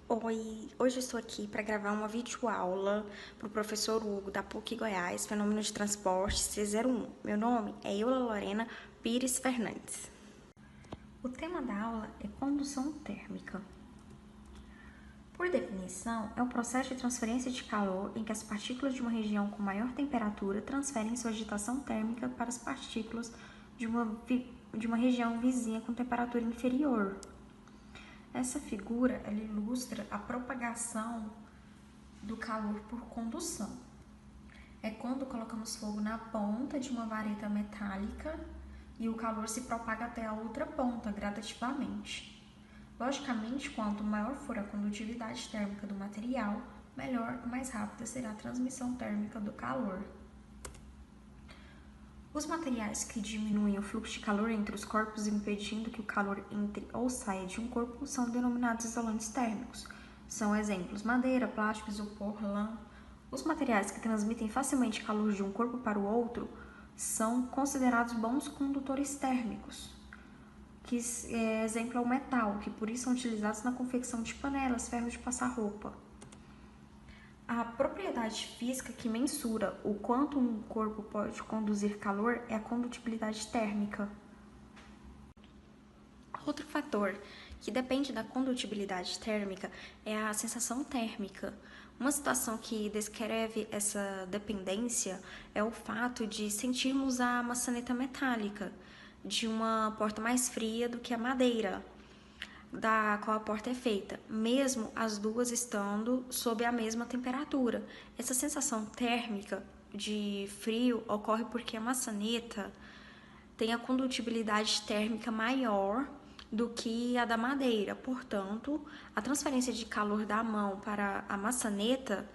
Oi, hoje eu estou aqui para gravar uma videoaula para o professor Hugo, da PUC Goiás, Fenômeno de Transporte C01. Meu nome é Eula Lorena Pires Fernandes. O tema da aula é condução térmica. Por definição, é o processo de transferência de calor em que as partículas de uma região com maior temperatura transferem sua agitação térmica para as partículas de uma região vizinha com temperatura inferior. Essa figura ela ilustra a propagação do calor por condução. É quando colocamos fogo na ponta de uma vareta metálica e o calor se propaga até a outra ponta gradativamente. Logicamente, quanto maior for a condutividade térmica do material, melhor e mais rápida será a transmissão térmica do calor. Os materiais que diminuem o fluxo de calor entre os corpos, impedindo que o calor entre ou saia de um corpo, são denominados isolantes térmicos. São exemplos: madeira, plástico, isopor, lã. Os materiais que transmitem facilmente calor de um corpo para o outro são considerados bons condutores térmicos. Exemplo é o metal, que por isso são utilizados na confecção de panelas, ferros de passar roupa. A propriedade física que mensura o quanto um corpo pode conduzir calor é a condutibilidade térmica. Outro fator que depende da condutibilidade térmica é a sensação térmica. Uma situação que descreve essa dependência é o fato de sentirmos a maçaneta metálica de uma porta mais fria do que a madeira da qual a porta é feita, mesmo as duas estando sob a mesma temperatura. Essa sensação térmica de frio ocorre porque a maçaneta tem a condutibilidade térmica maior do que a da madeira. Portanto, a transferência de calor da mão para a maçaneta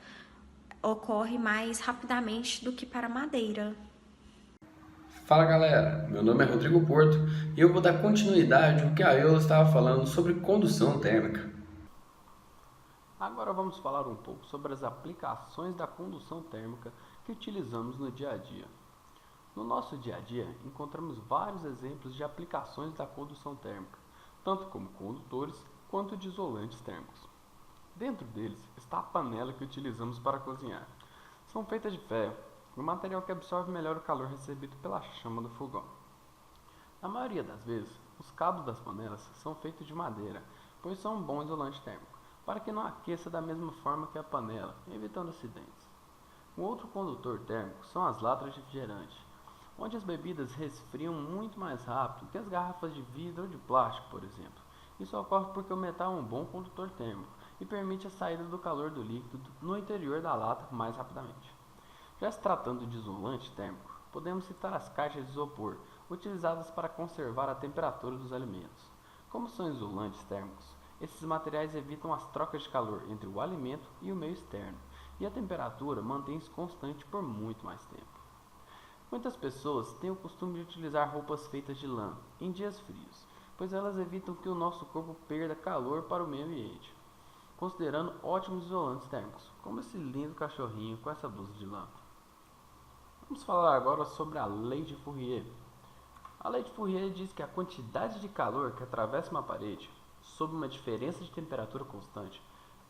ocorre mais rapidamente do que para a madeira. Fala galera, meu nome é Rodrigo Porto e eu vou dar continuidade ao que a Eula estava falando sobre condução térmica. Agora vamos falar um pouco sobre as aplicações da condução térmica que utilizamos no dia a dia. No nosso dia a dia, encontramos vários exemplos de aplicações da condução térmica, tanto como condutores quanto de isolantes térmicos. Dentro deles está a panela que utilizamos para cozinhar. São feitas de ferro, um material que absorve melhor o calor recebido pela chama do fogão. Na maioria das vezes, os cabos das panelas são feitos de madeira, pois são um bom isolante térmico, para que não aqueça da mesma forma que a panela, evitando acidentes. Um outro condutor térmico são as latas de refrigerante, onde as bebidas resfriam muito mais rápido que as garrafas de vidro ou de plástico, por exemplo. Isso ocorre porque o metal é um bom condutor térmico e permite a saída do calor do líquido no interior da lata mais rapidamente. Já se tratando de isolante térmico, podemos citar as caixas de isopor, utilizadas para conservar a temperatura dos alimentos. Como são isolantes térmicos, esses materiais evitam as trocas de calor entre o alimento e o meio externo, e a temperatura mantém-se constante por muito mais tempo. Muitas pessoas têm o costume de utilizar roupas feitas de lã em dias frios, pois elas evitam que o nosso corpo perda calor para o meio ambiente, considerando ótimos isolantes térmicos, como esse lindo cachorrinho com essa blusa de lã. Vamos falar agora sobre a lei de Fourier. A lei de Fourier diz que a quantidade de calor que atravessa uma parede, sob uma diferença de temperatura constante,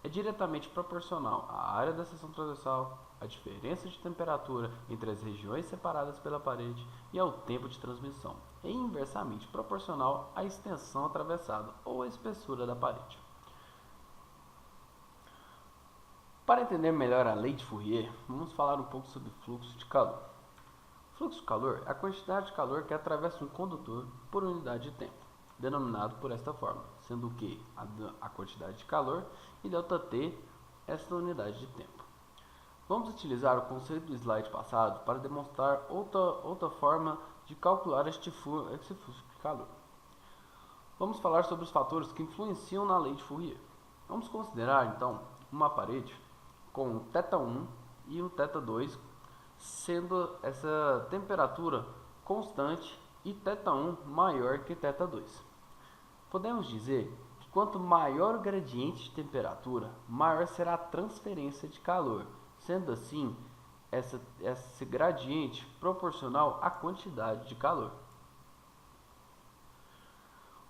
é diretamente proporcional à área da seção transversal, à diferença de temperatura entre as regiões separadas pela parede e ao tempo de transmissão, e inversamente proporcional à extensão atravessada ou à espessura da parede. Para entender melhor a lei de Fourier, vamos falar um pouco sobre fluxo de calor. Fluxo de calor é a quantidade de calor que atravessa um condutor por unidade de tempo, denominado por esta forma, sendo o Q a quantidade de calor e ΔT esta unidade de tempo. Vamos utilizar o conceito do slide passado para demonstrar outra forma de calcular esse fluxo de calor. Vamos falar sobre os fatores que influenciam na lei de Fourier. Vamos considerar então uma parede com o θ1 e o θ2, sendo essa temperatura constante e θ1 maior que θ2. Podemos dizer que quanto maior o gradiente de temperatura, maior será a transferência de calor, sendo assim esse gradiente proporcional à quantidade de calor.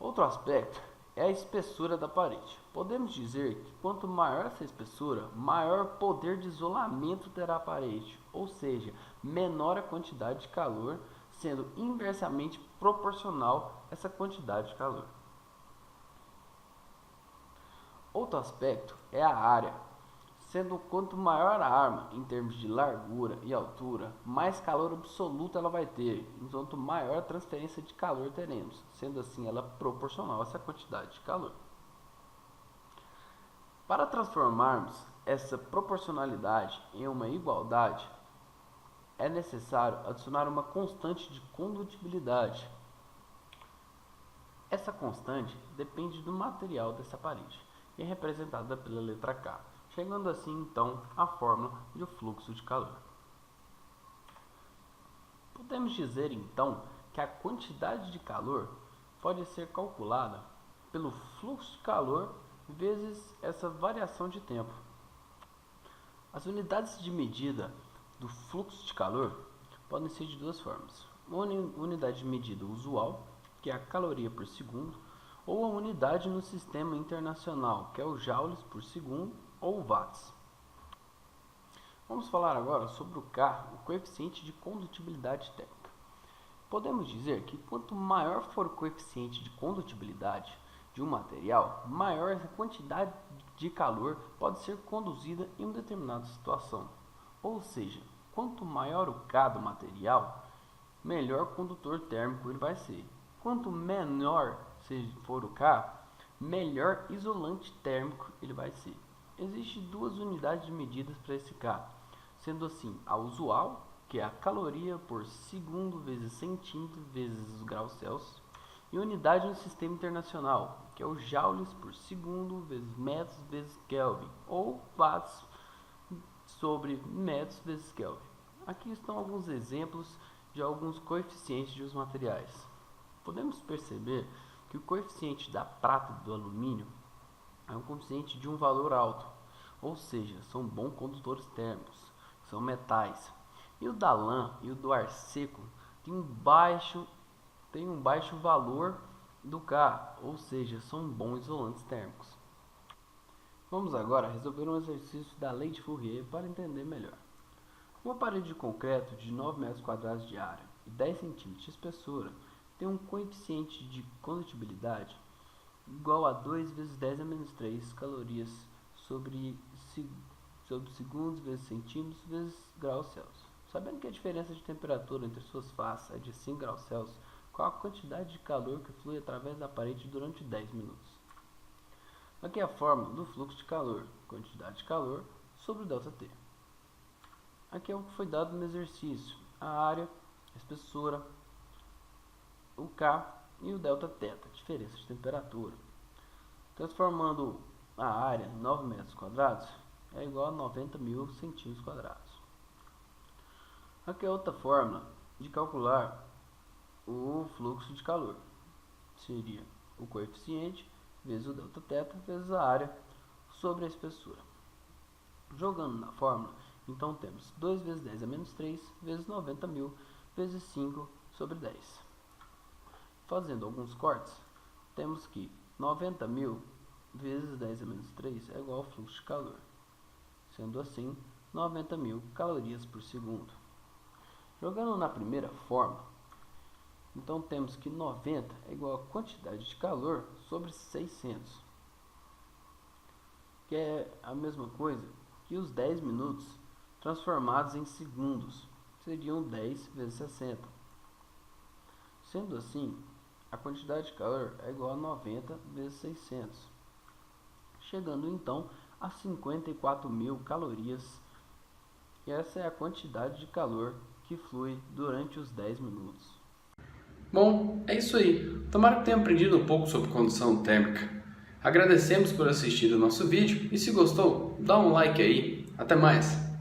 Outro aspecto é a espessura da parede. Podemos dizer que quanto maior essa espessura, maior poder de isolamento terá a parede, ou seja, menor a quantidade de calor, sendo inversamente proporcional essa quantidade de calor. Outro aspecto é a área, sendo quanto maior a arma em termos de largura e altura, mais calor absoluto ela vai ter, enquanto maior a transferência de calor teremos, sendo assim ela proporcional a essa quantidade de calor. Para transformarmos essa proporcionalidade em uma igualdade, é necessário adicionar uma constante de condutibilidade. Essa constante depende do material dessa parede e é representada pela letra K, chegando assim então à fórmula de fluxo de calor. Podemos dizer então que a quantidade de calor pode ser calculada pelo fluxo de calor vezes essa variação de tempo. As unidades de medida do fluxo de calor podem ser de duas formas: uma unidade de medida usual, que é a caloria por segundo, ou a unidade no sistema internacional, que é o joules por segundo ou watts. Vamos falar agora sobre o K, o coeficiente de condutibilidade térmica. Podemos dizer que quanto maior for o coeficiente de condutibilidade de um material, maior a quantidade de calor pode ser conduzida em uma determinada situação. Ou seja, quanto maior o K do material, melhor condutor térmico ele vai ser. Quanto menor for o K, melhor isolante térmico ele vai ser. Existem duas unidades de medidas para esse K, sendo assim a usual, que é a caloria por segundo vezes centímetro vezes os graus Celsius, e unidade no sistema internacional, que é o joules por segundo vezes metros vezes Kelvin, ou watts sobre metros vezes Kelvin. Aqui estão alguns exemplos de alguns coeficientes dos materiais. Podemos perceber que o coeficiente da prata e do alumínio é um coeficiente de um valor alto, ou seja, são bons condutores térmicos, são metais. E o da lã e o do ar seco tem um baixo valor do K, ou seja, são bons isolantes térmicos. Vamos agora resolver um exercício da lei de Fourier para entender melhor. Uma parede de concreto de 9 metros quadrados de área e 10 centímetros de espessura tem um coeficiente de condutibilidade igual a 2 vezes 10 a menos 3 calorias sobre segundos vezes centímetros vezes graus Celsius. Sabendo que a diferença de temperatura entre suas faces é de 5 graus Celsius, qual a quantidade de calor que flui através da parede durante 10 minutos? Aqui é a fórmula do fluxo de calor, quantidade de calor sobre o ΔT. Aqui é o que foi dado no exercício: a área, a espessura, o K e o ΔT, diferença de temperatura. Transformando a área em 9 metros quadrados é igual a 90.000 centímetros quadrados. Aqui é outra fórmula de calcular o fluxo de calor. Seria o coeficiente vezes o ΔT vezes a área sobre a espessura. Jogando na fórmula, então temos 2 vezes 10 a menos 3 vezes 90.000 vezes 5 sobre 10. Fazendo alguns cortes, temos que 90.000 vezes 10 a menos 3 é igual ao fluxo de calor. Sendo assim, 90.000 calorias por segundo. Jogando na primeira fórmula, então temos que 90 é igual a quantidade de calor sobre 600, que é a mesma coisa que os 10 minutos transformados em segundos, seriam 10 vezes 60. Sendo assim, a quantidade de calor é igual a 90 vezes 600, chegando então a 54.000 calorias, e essa é a quantidade de calor que flui durante os 10 minutos. Bom, é isso aí. Tomara que tenha aprendido um pouco sobre condução térmica. Agradecemos por assistir o nosso vídeo e se gostou, dá um like aí. Até mais!